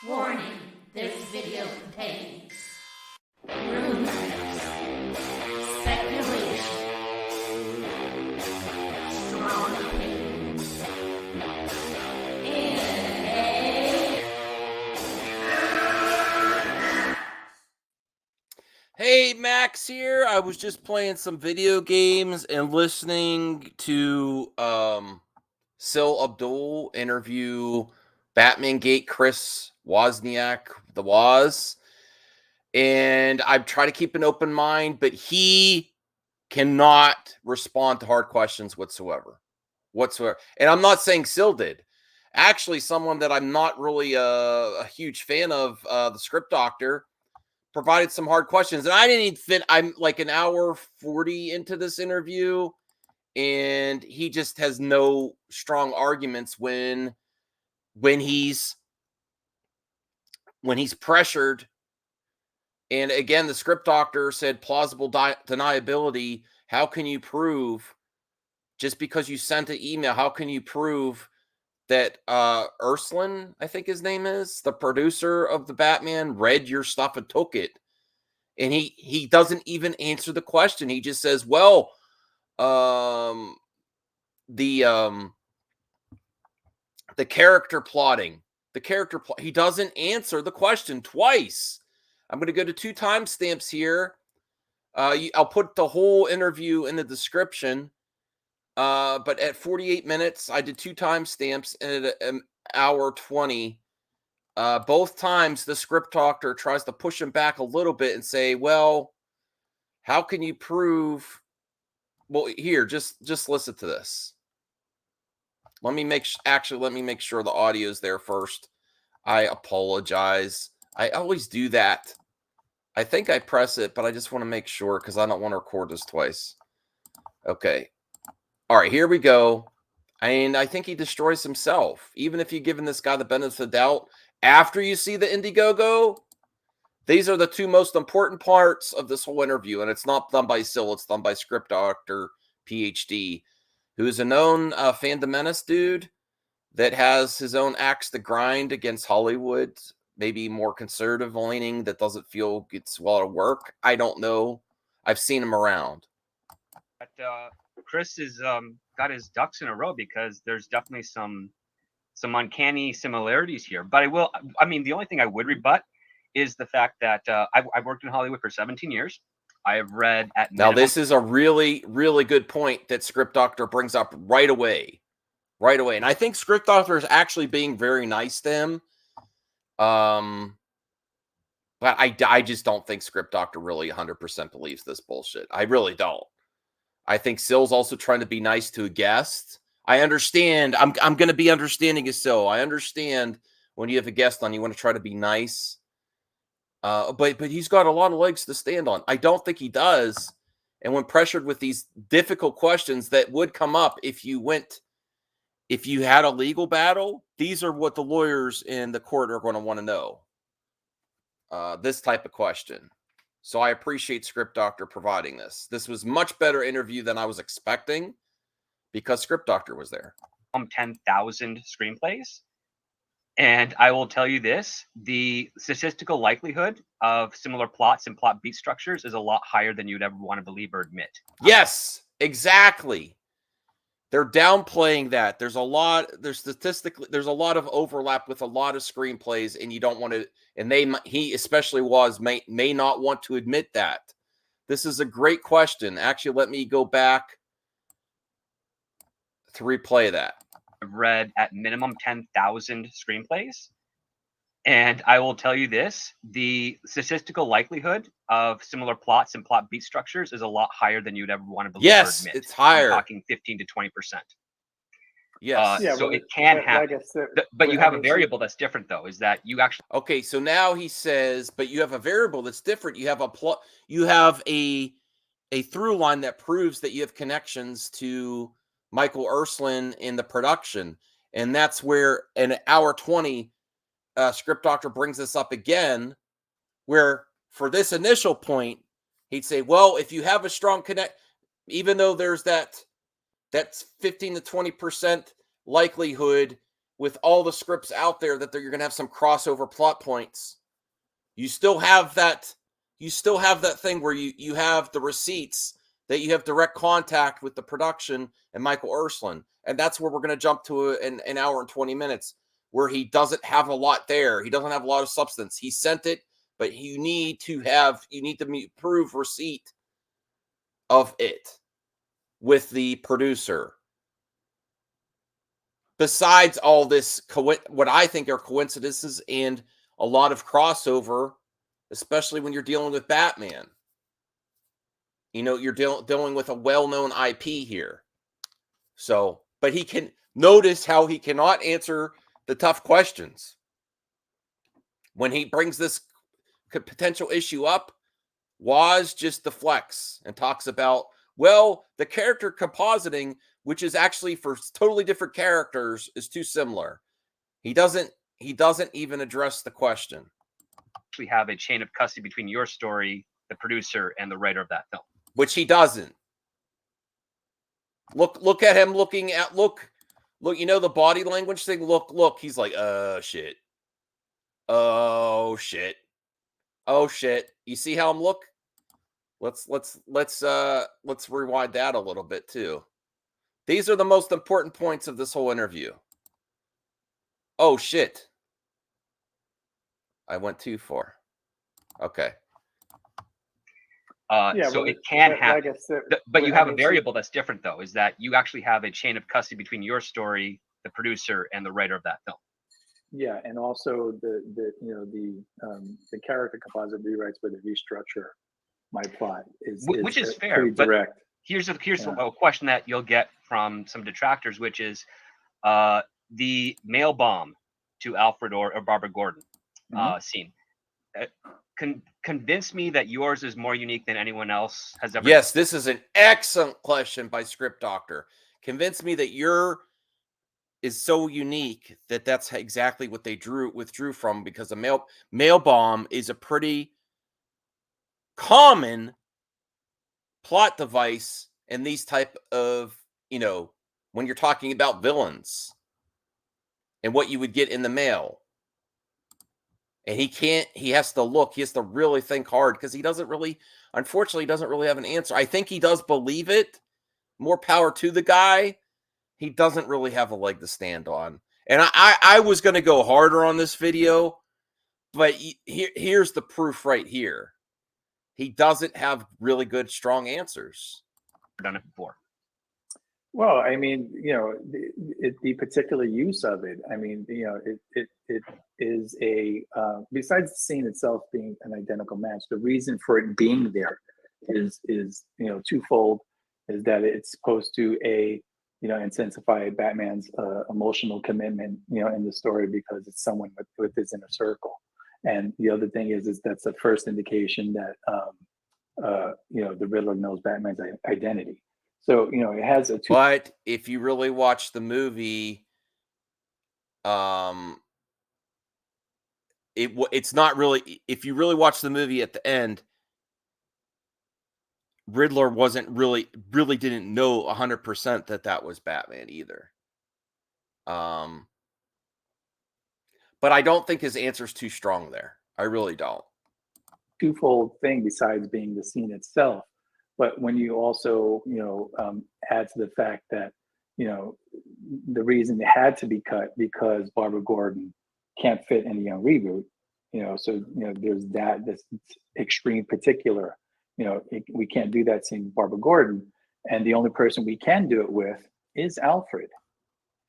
Warning, this video contains rumors, speculation, strong opinions, Hey, Max here. I was just playing some video games and listening to Sil Abdul interview BatmanGate Chris Wozniak, the Woz. And I try to keep an open mind, but he cannot respond to hard questions whatsoever. And I'm not saying Sil did. Actually, someone that I'm not really a huge fan of, the script doctor, provided some hard questions. And I didn't even fit, I'm like an hour 40 into this interview, and he just has no strong arguments when he's pressured. And again, the script doctor said plausible deniability. How can you prove, just because you sent an email, how can you prove that Urslan, I think his name is, the producer of the Batman, read your stuff and took it? And he doesn't even answer the question. He just says, well, the character plotting, he doesn't answer the question twice. I'm going to go to 2 timestamps here. I'll put the whole interview in the description. But at 48 minutes, I did 2 timestamps, and at an hour 20, both times the script doctor tries to push him back a little bit and say, well, how can you prove? Well, here, just listen to this. Let me make sure the audio is there first. I apologize. I always do that. I think I press it, but I just want to make sure because I don't want to record this twice. Okay. All right, here we go. And I think he destroys himself. Even if you've given this guy the benefit of the doubt, after you see the Indiegogo, these are the 2 most important parts of this whole interview. And it's not done by Sil, it's done by Script Doctor, PhD, who is a known fandom menace dude that has his own axe to grind against Hollywood, maybe more conservative leaning, that doesn't feel it's a lot of work. I don't know. I've seen him around. But Chris is got his ducks in a row because there's definitely some uncanny similarities here. But the only thing I would rebut is the fact that I've worked in Hollywood for 17 years. I have read at now minimum. This is a really, really good point that Script Doctor brings up right away. And I think Script Doctor is actually being very nice to him. But I just don't think Script Doctor really 100% believes this bullshit. I really don't. I think Sil's also trying to be nice to a guest. I understand. I'm going to be understanding as Sil. I understand when you have a guest on, you want to try to be nice. But he's got a lot of legs to stand on. I don't think he does. And when pressured with these difficult questions that would come up if you had a legal battle, these are what the lawyers in the court are going to want to know. This type of question. So I appreciate Script Doctor providing this. This was much better interview than I was expecting because Script Doctor was there. 10,000 screenplays. And I will tell you this, the statistical likelihood of similar plots and plot beat structures is a lot higher than you'd ever want to believe or admit. Yes, exactly. They're downplaying that. There's a lot of overlap with a lot of screenplays, and you don't want to, and he especially may not want to admit that. This is a great question. Actually, let me go back to replay that. I've read at minimum 10,000 screenplays. And I will tell you this, the statistical likelihood of similar plots and plot beat structures is a lot higher than you'd ever want to believe or admit. Yes, it's higher. I'm talking 15 to 20%. Yes. So it can happen. But you have a variable that's different, though, is that you actually... Okay, so now he says, but you have a variable that's different. You have a through line that proves that you have connections to Michael Urslan in the production. And that's where in hour 20, Script Doctor brings this up again, where for this initial point, he'd say, well, if you have a strong connect, even though there's that's 15 to 20% likelihood with all the scripts out there that you're going to have some crossover plot points. You still have that thing where you have the receipts that you have direct contact with the production and Michael Ursulin. And that's where we're going to jump to an hour and 20 minutes where he doesn't have a lot there. He doesn't have a lot of substance. He sent it, but you need to prove receipt of it with the producer. Besides all this, what I think are coincidences and a lot of crossover, especially when you're dealing with Batman. You know, you're dealing with a well-known IP here. So, but he can notice how he cannot answer the tough questions. When he brings this potential issue up, Woz just deflects and talks about, well, the character compositing, which is actually for totally different characters, is too similar. He doesn't even address the question. We have a chain of custody between your story, the producer, and the writer of that film. Which he doesn't. Look at him looking at look, you know the body language thing? Look, he's like, shit. Oh shit. Oh shit. You see how I'm look? Let's rewind that a little bit too. These are the most important points of this whole interview. Oh shit. I went too far. Okay. Yeah, so well, it can like happen. I said, But you I have a mean, variable that's different, though, is that you actually have a chain of custody between your story, the producer, and the writer of that film. Yeah, and also the character composite rewrites where they restructure my plot Which is fair, pretty but direct. Here's a question that you'll get from some detractors, which is the mail bomb to Alfred or Barbara Gordon scene. Convince me that yours is more unique than anyone else has ever. Yes, this is an excellent question by Script Doctor. Convince me that your is so unique that's exactly what they withdrew from, because a mail bomb is a pretty common plot device in these type of, when you're talking about villains and what you would get in the mail. And he has to really think hard, because unfortunately, he doesn't really have an answer. I think he does believe it. More power to the guy. He doesn't really have a leg to stand on. And I was going to go harder on this video, but here's the proof right here. He doesn't have really good, strong answers. Done it before. Well, I mean, the particular use of it. I mean, it is besides the scene itself being an identical match, the reason for it being there is twofold. Is that it's supposed to intensify Batman's emotional commitment, in the story, because it's someone with his inner circle. And the other thing is that's the first indication that the Riddler knows Batman's identity. So, it has a But if you really watch the movie, it's not really, if you really watch the movie at the end, Riddler really didn't know 100% that was Batman either. But I don't think his answer's too strong there. I really don't. Twofold thing besides being the scene itself. But when you also, add to the fact that, the reason it had to be cut because Barbara Gordon can't fit in the young reboot, so, there's this extreme particular, we can't do that scene with Barbara Gordon. And the only person we can do it with is Alfred.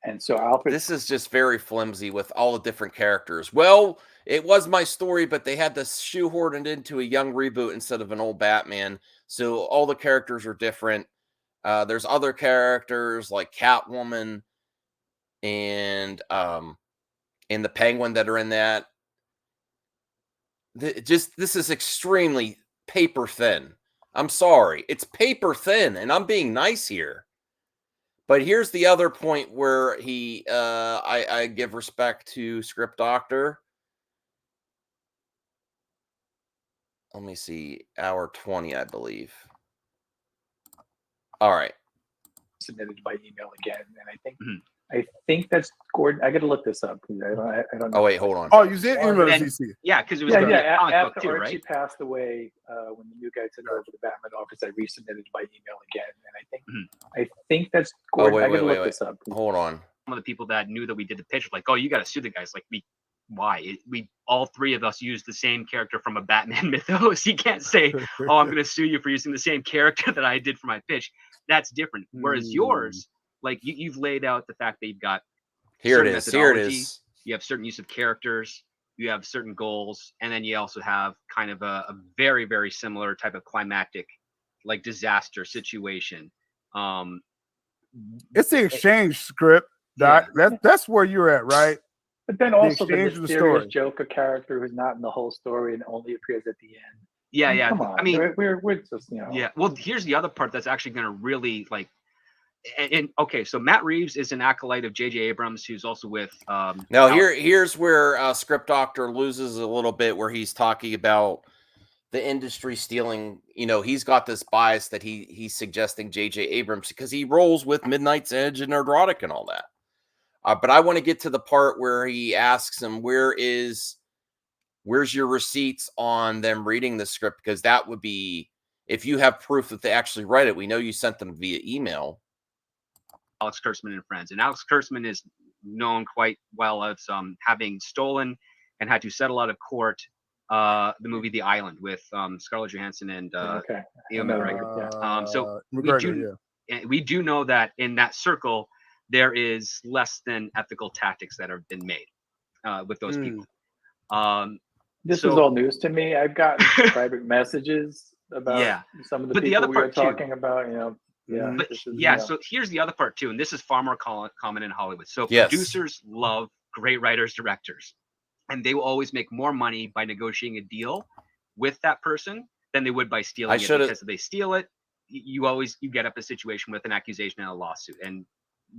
And so Alfred. This is just very flimsy with all the different characters. Well, it was my story, but they had to shoehorn it into a young reboot instead of an old Batman. So all the characters are different. There's other characters like Catwoman and the Penguin that are in that. This is extremely paper thin. I'm sorry. It's paper thin, and I'm being nice here. But here's the other point where I give respect to Script Doctor. Let me see, hour 20, I believe. All right. Submitted by email again, and I think I think that's Gordon. I got to look this up. I don't know. Oh wait, hold on. Oh, you did email Then- CC. Yeah, because it was Yeah, gonna be a yeah. comic book After too, Archie right? passed away, when the new guy took over the Batman office, I resubmitted by email again, and I think that's Gordon. I got to look this up. Hold on. Some of the people that knew that we did the pitch, like, oh, you got to sue the guys. Like, why? We all three of us used the same character from a Batman mythos. You can't say, oh, I'm going to sue you for using the same character that I did for my pitch. That's different. Whereas yours, like, you've laid out the fact that you've got Here it certain is. Here it methodology, is. you have certain use of characters, you have certain goals, and then you also have kind of a very, very similar type of climactic, like, disaster situation. It's the exchange script. Doc. That's where you're at, right? But then also the exchange of the mysterious story. Joker character who's not in the whole story and only appears at the end. Yeah. Come on. I mean, we're just, you know. yeah. Well, here's the other part that's actually going to really like. And okay, so Matt Reeves is an acolyte of J.J. Abrams, who's also with. Now here's where Script Doctor loses a little bit, where he's talking about the industry stealing. You know, he's got this bias that he's suggesting J.J. Abrams because he rolls with Midnight's Edge and Nerdrotic and all that. But I want to get to the part where he asks him, where's your receipts on them reading the script? Because that would be, if you have proof that they actually read it, we know you sent them via email. Alex Kurtzman and friends. And Alex Kurtzman is known quite well as having stolen and had to settle out of court the movie The Island with Scarlett Johansson and Ewan McGregor. So we do know that in that circle, there is less than ethical tactics that have been made with those people. This is all news to me. I've gotten private messages about some of the people we were talking about. You know, So here's the other part too, and this is far more common in Hollywood. So producers love great writers, directors, and they will always make more money by negotiating a deal with that person than they would by stealing it. Because if they steal it, you get up a situation with an accusation and a lawsuit, and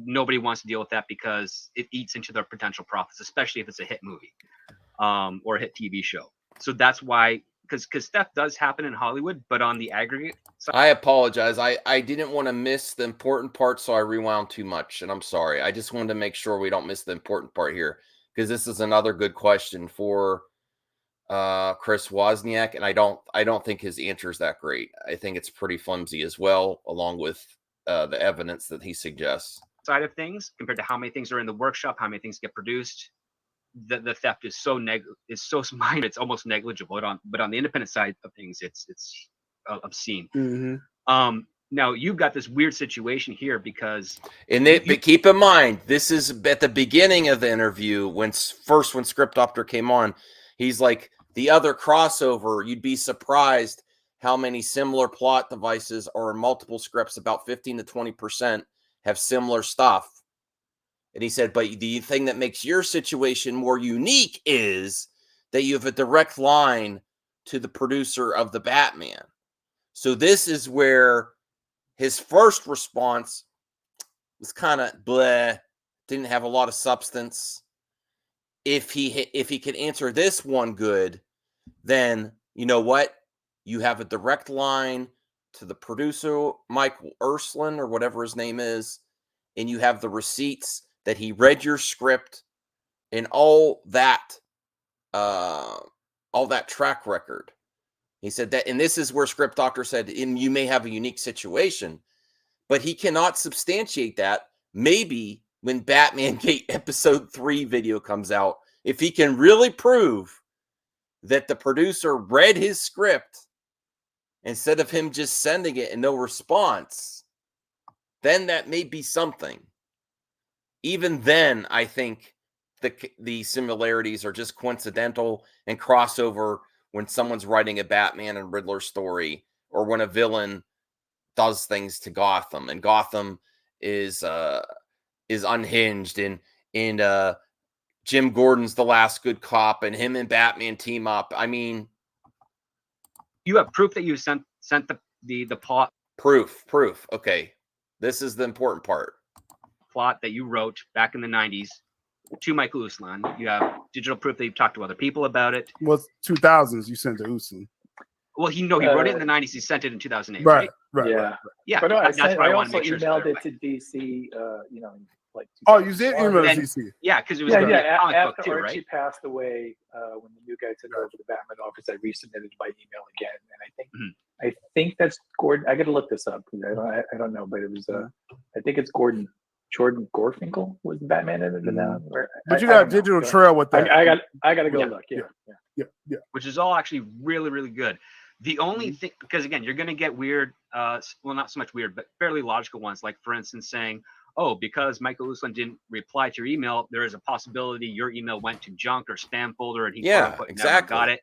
nobody wants to deal with that because it eats into their potential profits, especially if it's a hit movie or a hit TV show. So that's why, because theft does happen in Hollywood, but on the aggregate side. I apologize. I didn't want to miss the important part, so I rewound too much, and I'm sorry. I just wanted to make sure we don't miss the important part here, because this is another good question for Chris Wozniak, and I don't think his answer is that great. I think it's pretty flimsy as well, along with the evidence that he suggests. Side of things compared to how many things are in the workshop, how many things get produced, the theft is so minor, it's almost negligible. But on the independent side of things, it's obscene. Now you've got this weird situation here because, but keep in mind, this is at the beginning of the interview when Script Doctor came on. He's like, the other crossover, you'd be surprised how many similar plot devices are in multiple scripts. About 15 to 20% have similar stuff. And he said, but the thing that makes your situation more unique is that you have a direct line to the producer of the Batman. So this is where his first response was kind of bleh, didn't have a lot of substance. If he could answer this one good, then you know what? You have a direct line to the producer, Michael Ursulin, or whatever his name is, and you have the receipts that he read your script and all that track record. He said that, and this is where Script Doctor said, and you may have a unique situation, but he cannot substantiate that. Maybe when BatmanGate Episode 3 video comes out, if he can really prove that the producer read his script instead of him just sending it and no response, then that may be something. Even then, I think the similarities are just coincidental and crossover when someone's writing a Batman and Riddler story, or when a villain does things to Gotham, and Gotham is unhinged, and Jim Gordon's the last good cop, and him and Batman team up. I mean, you have proof that you sent the plot. Proof. Okay, this is the important part. Plot that you wrote back in the 90s to Michael Ursulin. You have digital proof that you've talked to other people about it. Was 2000s you sent to Ursulin? Well, he wrote it in the 90s. He sent it in 2008. Right. Yeah. But I also emailed it to DC. like Oh, you did 2001. email the Then- CC. Yeah, because it was Yeah, gonna be a yeah. comic book After too, Archie right? passed away, when the new guy took over the Batman office, I resubmitted by email again, and I think that's Gordon. I got to look this up. I don't know, but it was I think it's Jordan Gorfinkel was the Batman editor now. But you got a digital trail with that. I got to go Yeah. look. Yeah. Which is all actually really, really good. The only thing, because again, you're going to get weird, well, not so much weird, but fairly logical ones. Like, for instance, saying, oh, because Michael Uslan didn't reply to your email, there is a possibility your email went to junk or spam folder and he quote unquote never got it.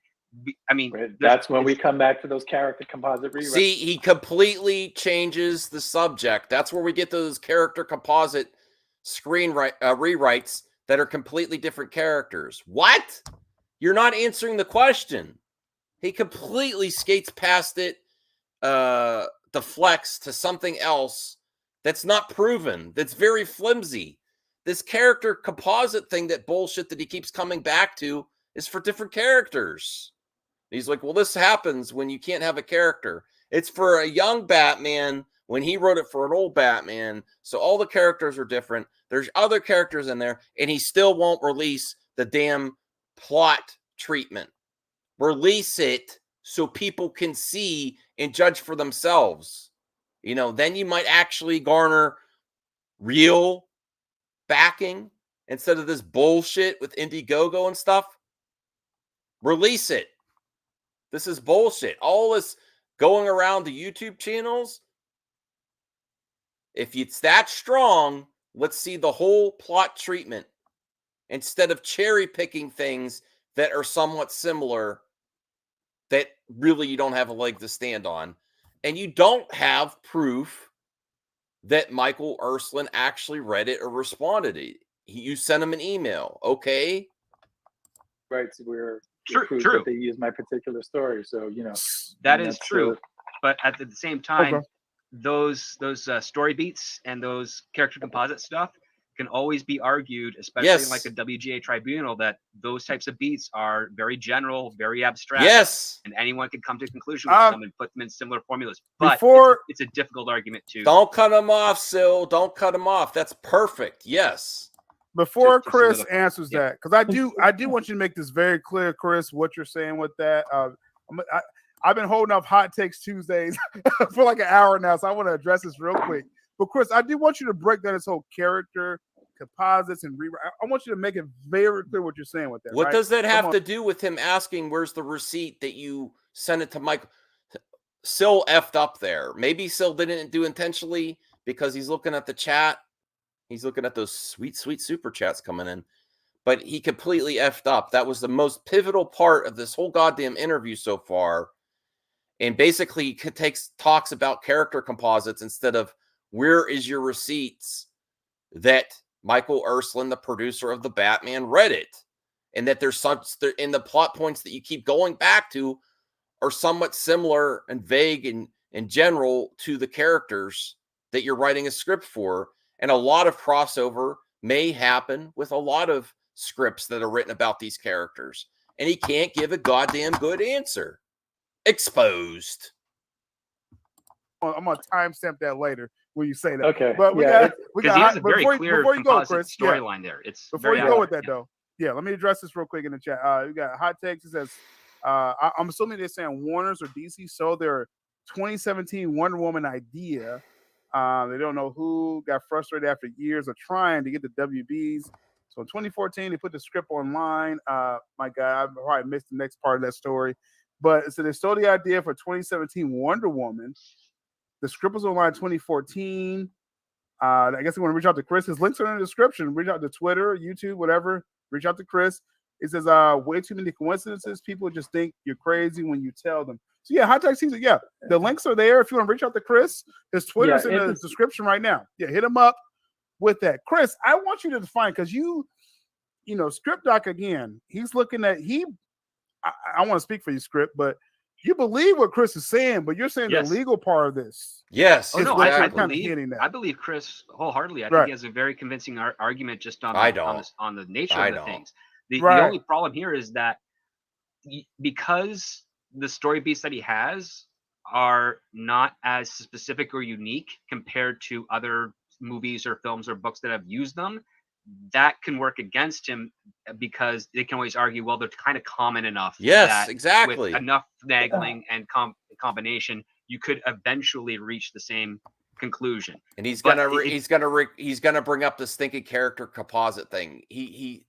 I mean, That's when we come back to those character composite rewrites. See, he completely changes the subject. That's where we get those character composite rewrites that are completely different characters. What? You're not answering the question. He completely skates past it, deflects to something else that's not proven, that's very flimsy. This character composite thing, that bullshit that he keeps coming back to, is for different characters. He's like, well, this happens when you can't have a character. It's for a young Batman when he wrote it for an old Batman. So all the characters are different. There's other characters in there, and he still won't release the damn plot treatment. Release it so people can see and judge for themselves. Then you might actually garner real backing instead of this bullshit with Indiegogo and stuff. Release it. This is bullshit. All this going around the YouTube channels. If it's that strong, let's see the whole plot treatment instead of cherry picking things that are somewhat similar that really you don't have a leg to stand on. And you don't have proof that Michael Uslan actually read it or responded. You sent him an email. Okay. Right. So we're True. that they use my particular story. So, That is true. But at the same time, those story beats and those character composite stuff can always be argued, especially in like a WGA tribunal, that those types of beats are very general, very abstract. Yes. And anyone can come to a conclusion with them and put them in similar formulas. But it's a difficult argument too. Don't cut him off, Sil. Don't cut him off. That's perfect. Yes. Before Chris answers that, because I do want you to make this very clear, Chris, what you're saying with that. I've been holding up Hot Takes Tuesdays for like an hour now, so I want to address this real quick. But Chris, I do want you to break down this whole character composites and rewrite. I want you to make it very clear what you're saying with that. What does that have to do with him asking where's the receipt that you sent it to Michael? Sil effed up there. Maybe Sil didn't do intentionally because he's looking at the chat. He's looking at those sweet, sweet super chats coming in. But he completely effed up. That was the most pivotal part of this whole goddamn interview so far. And basically he talks about character composites instead of where is your receipts that Michael Uslan, the producer of the Batman, read it. And that there's in the plot points that you keep going back to are somewhat similar and vague and in general to the characters that you're writing a script for. And a lot of crossover may happen with a lot of scripts that are written about these characters. And he can't give a goddamn good answer. Exposed. I'm going to timestamp that later when you say that. Okay. But he has a very clear composite storyline there. It's before you go with that, though. Yeah, let me address this real quick in the chat. We got Hot Takes. It says, I'm assuming they're saying Warner's or DC sold their 2017 Wonder Woman idea. They don't know who got frustrated after years of trying to get the WBs. So in 2014, they put the script online. My God, I probably missed the next part of that story. But so they stole the idea for 2017 Wonder Woman. The script was online in 2014. I guess they want to reach out to Chris. His links are in the description. Reach out to Twitter, YouTube, whatever. Reach out to Chris. It says, way too many coincidences. People just think you're crazy when you tell them. So yeah, Hot Tech Season. Yeah, the links are there. If you want to reach out to Chris, his Twitter's in the description right now. Yeah, hit him up with that. Chris, I want you to define, because you know, Script Doc again, he's looking at, I want to speak for you, Script, but you believe what Chris is saying, but you're saying the legal part of this. Yes. Oh, no, I believe Chris wholeheartedly. I think he has a very convincing argument just on the nature of the things. The only problem here is that because the story beats that he has are not as specific or unique compared to other movies or films or books that have used them, that can work against him because they can always argue, well, they're kind of common enough. Yes, that exactly. With enough finagling and combination, you could eventually reach the same conclusion. And he's But gonna bring up this thinking character composite thing. He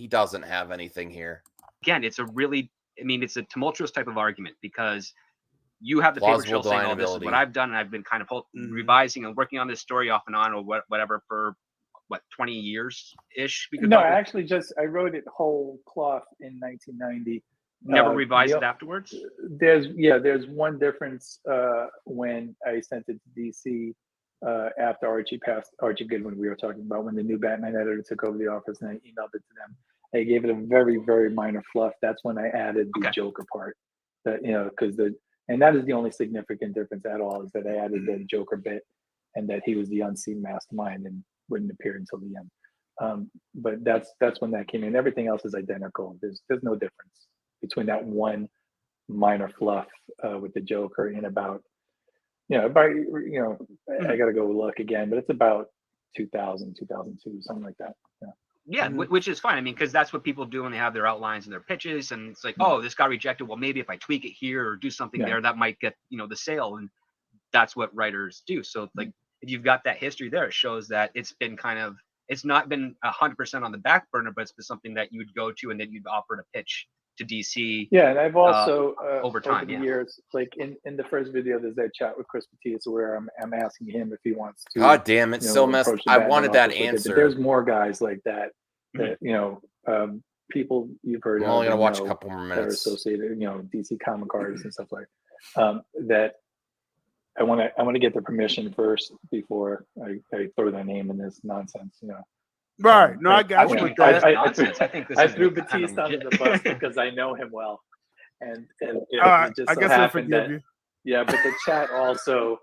doesn't have anything here. Again, it's it's a tumultuous type of argument because you have the paper Plausible trail saying, "Oh, this is deniability. what I've done," and I've been kind of revising and working on this story off and on, or whatever, for 20 years ish. No, I wrote it whole cloth in 1990. Never revised it afterwards. There's one difference when I sent it to DC after Archie Goodwin. We were talking about when the new Batman editor took over the office, and I emailed it to them. I gave it a very, very minor fluff. That's when I added the Joker part. That and that is the only significant difference at all, is that I added the Joker bit, and that he was the unseen mastermind and wouldn't appear until the end. But that's when that came in. Everything else is identical. There's no difference between that one minor fluff with the Joker in about I got to go look again, but it's about 2000, 2002, something like that. Yeah, which is fine. I mean, because that's what people do when they have their outlines and their pitches, and it's like, oh, this got rejected. Well, maybe if I tweak it here or do something there, that might get the sale, and that's what writers do. So like, if you've got that history there, it shows that it's not been 100% on the back burner, but it's been something that you would go to and then you'd offer to pitch to DC. Yeah, and I've also over time, the years, like in the first video, there's that chat with Chris Mathias where I'm asking him if he wants to. God damn it, so messed. I wanted that answer. There's more guys like that. People you've heard. I'm only gonna watch a couple more that are minutes. associated, DC comic artists and stuff like that. I want to get the permission first before I throw their name in this nonsense. Right. No, I got you with that. I threw Batista under the bus because I know him well, and I guess I forgive you. Yeah, but the chat also,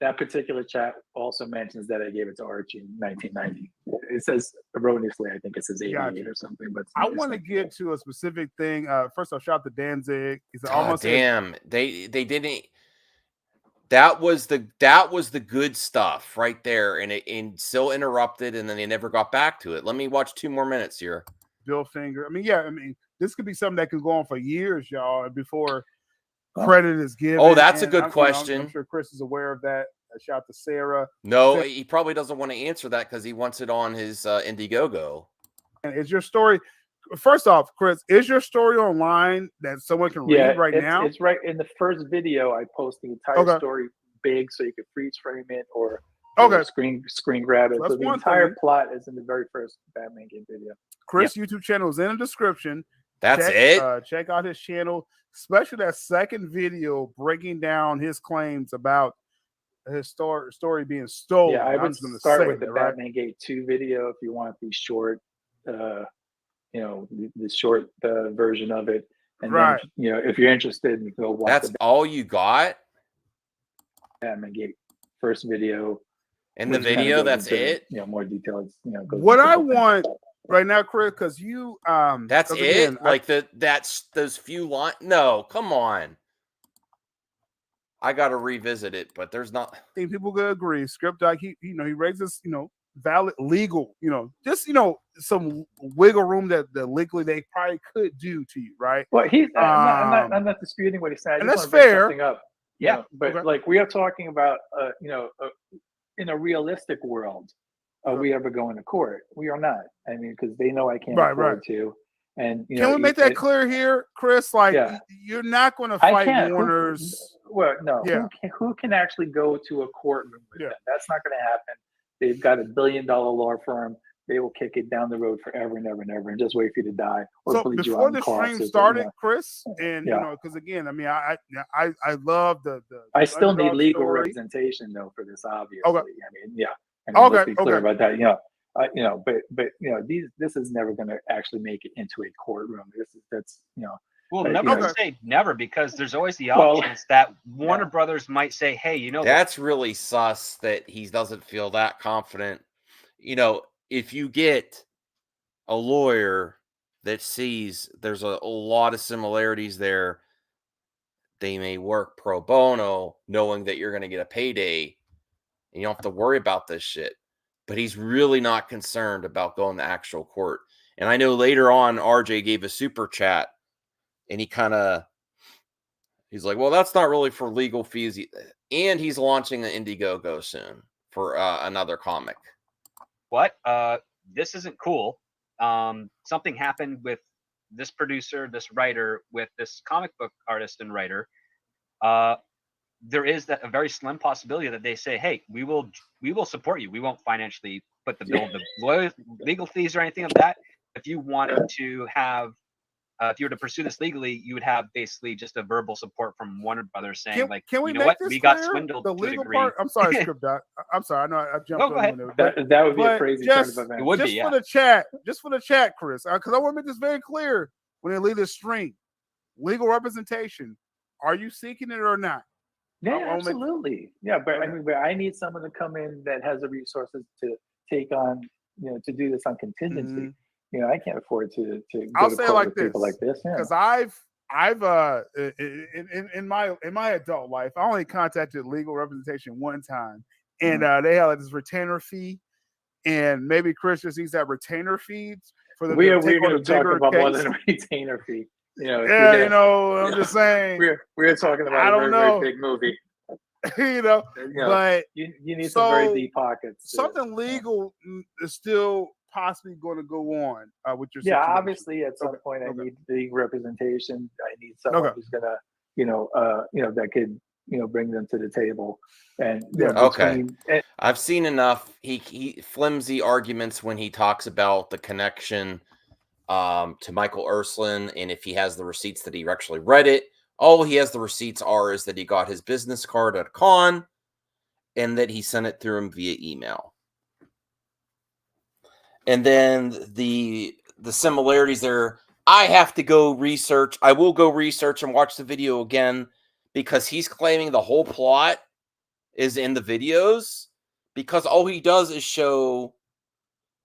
that particular chat also mentions that I gave it to Archie in 1990. It says erroneously, I think it says 88 or something. But I want to get to a specific thing. First, I'll shout out to Danzig. He's almost damn. They didn't. That was the good stuff right there, and still interrupted, and then they never got back to it. Let me watch 2 more minutes here. Bill Finger. This could be something that could go on for years, y'all, before credit is given. Oh, that's a good question. I'm sure Chris is aware of that. A shout out to Sarah. No, he probably doesn't want to answer that because he wants it on his Indiegogo. And is your story? First off, Chris, is your story online that someone can read right now? It's right in the first video. I post the entire story big so you can freeze frame it or screen grab it. So the entire plot is in the very first BatmanGate video. Chris' YouTube channel is in the description. That's it. Check out his channel, especially that second video breaking down his claims about his story being stolen. Yeah, I would start with the BatmanGate 2 video if you want the short, the short version of it. And then, if you're interested, you can go watch. That's all you got? BatmanGate first video. In the video, that's it? More details. What I want right now, Chris, because you that's it? Again, that's those few lines. No, come on. I gotta revisit it, but there's not. I think people could agree. Script Doc, he raises, valid legal, just some wiggle room that legally they probably could do to you, right? Well, I'm not disputing what he said. And that's fair. Yeah, but like we are talking about, in a realistic world, are we ever going to court? We are not. I mean, because they know I can't afford to. And can we make that clear here, Chris? Like, you're not going to fight Warner's. No. Yeah. Who can actually go to a courtroom with them? That's not going to happen. They've got $1 billion law firm. They will kick it down the road forever and ever and ever, and just wait for you to die. Or so before the stream started, Chris, and because again, I love the. I still need legal representation though for this, obviously. Okay. Let's be clear about that. This is never going to actually make it into a courtroom. Well, never say never, because there's always the options that Warner Brothers might say, hey, that's really sus that he doesn't feel that confident. If you get a lawyer that sees there's a lot of similarities there, they may work pro bono knowing that you're going to get a payday and you don't have to worry about this shit. but he's really not concerned about going to actual court. And I know later on, RJ gave a super chat, and he's like, well, that's not really for legal fees. And he's launching an Indiegogo soon for another comic. What? This isn't cool. Something happened with this producer, this writer, with this comic book artist and writer. There is a very slim possibility that they say, hey, we will support you. We won't financially put the bill, the legal fees or anything of that. If you wanted to have, if you were to pursue this legally, you would have basically just a verbal support from Warner Brothers saying, can we you know make what, this we got clear? swindled The to a legal degree. part. I'm sorry, Script Doc. I'm sorry. I know I jumped No, go ahead. That would be a but crazy turn just- of events. It would just be, for yeah. the chat, Chris, because I want to make this very clear when they leave this stream. Legal representation. Are you seeking it or not? Yeah, I'll make- absolutely. Yeah, but I mean, but I need someone to come in that has the resources to take on, to do this on contingency. Mhm. I can't afford to go I'll to say it court like with people this, like this. Yeah. because I've in my adult life, I only contacted legal representation one time, and they had like this retainer fee, and maybe Chris just needs that retainer fee for the We're take on going a to talk bigger about more case. than a retainer fee. If you're Yeah, gonna- I'm just saying, we're talking about I a don't very, very know. big movie. But you need some very deep pockets. Something legal is still possibly going to go on with your Yeah, situation. obviously, at some point, I need legal representation. I need someone Okay. who's gonna, that could, bring them to the table. And Okay. I've seen enough. He flimsy arguments when he talks about the connection to Michael Ursulin, and if he has the receipts that he actually read it. All he has the receipts is that he got his business card at a con, and that he sent it through him via email. And then the similarities there, I have to go research. I will go research and watch the video again, because he's claiming the whole plot is in the videos, because all he does is show.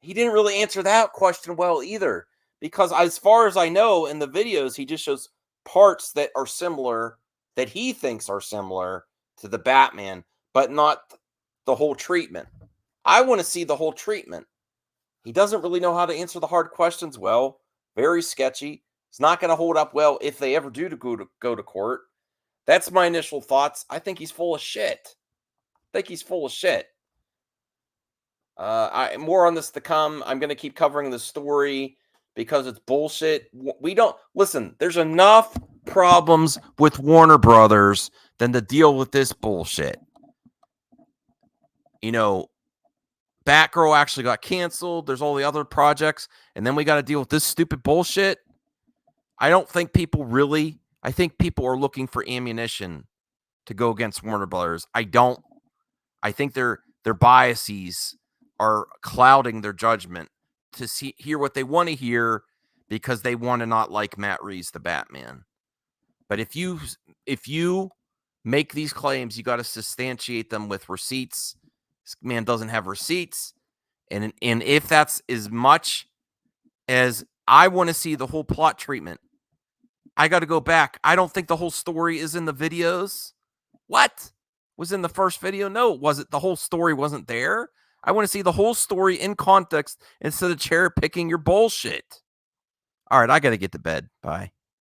He didn't really answer that question well either, because as far as I know, in the videos, he just shows parts that are similar, that he thinks are similar to the Batman, but not the whole treatment. I want to see the whole treatment. He doesn't really know how to answer the hard questions well. Very sketchy. It's not going to hold up well if they ever do go to court. That's my initial thoughts. I think he's full of shit. More on this to come. I'm going to keep covering the story because it's bullshit. We don't listen. There's enough problems with Warner Brothers than to deal with this bullshit. Batgirl actually got canceled. There's all the other projects, and then we got to deal with this stupid bullshit. I think people are looking for ammunition to go against Warner Brothers. I think their biases are clouding their judgment to hear what they want to hear, because they want to not like Matt Reeves, the Batman. But if you make these claims, you got to substantiate them with receipts. This man doesn't have receipts. And if that's as much as I want to see the whole plot treatment, I got to go back. I don't think the whole story is in the videos. What? Was in the first video? No, was it? The whole story wasn't there. I want to see the whole story in context instead of cherry picking your bullshit. All right, I got to get to bed. Bye.